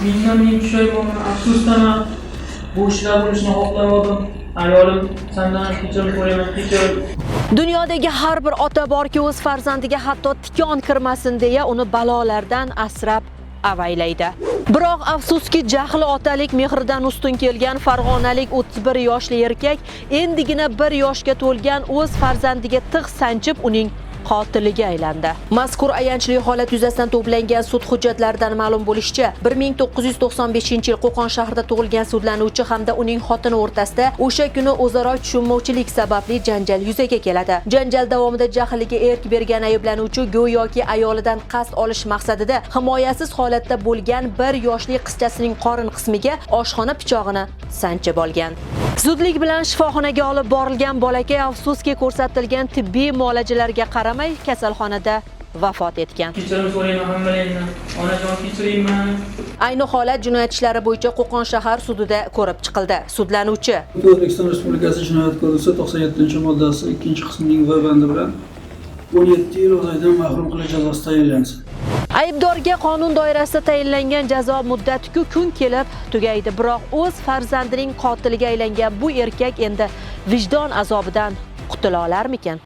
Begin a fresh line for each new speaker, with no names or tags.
Ming pushaymonman, afsusdaman. Bu ishlar bo'lishini xohlamadim. Ayolim, sendan kechirim so'rayman, kechir.
Dunyodagi har bir ota borki, o'z farzandiga hatto tikon kirmasin deya uni balolardan asrab avaylaydi. Biroq afsuski, jahli otalik mehridan ustun kelgan farg'onalik 31 yoshli erkak endigina 1 yoshga to'lgan o'z farzandiga tig' sanchib uning qotiliga aylandi. Mazkur ayanchli holat yuzasidan to'plangan sud hujjatlaridan ma'lum bo'lishicha, 1995-yil Qo'qon shahrida tug'ilgan sudlanuvchi hamda uning xotini o'rtasida o'sha kuni o'zaro tushunmovchilik sababli janjal yuzaga keladi. Janjal davomida jahliga erk bergan ayblanuvchi go'yoki ayolidan qasd olish maqsadida himoyasiz holatda bo'lgan 1 yoshli qizchasining qorin qismiga oshxona pichog'ini sanchib olgan. Zudlik bilan shifoxonaga olib borilgan bolakay afsuski ko'rsatilgan tibbiy muolajalarga qaramay kasalxonada vafot etgan.
Kechirim so'rayman hammalaringdan. Onajon, kechiringman.
Ayni holat jinoyat ishlari bo'yicha Qo'qon shahar sudida ko'rib chiqildi. Sudlanuvchi
O'zbekiston Respublikasi Jinoyat kodeksi 97-moddasi 2-qismining V bandi bilan 17 yil o'zaydan mahrum qilish jazosi tayinlansin.
aybdorga qonun doirasida tayinlangan jazo muddati-ku kun kelib tugaydi. Biroq o'z farzandining qotiliga aylangan bu erkak endi vijdon azobidan qutula olarmikan?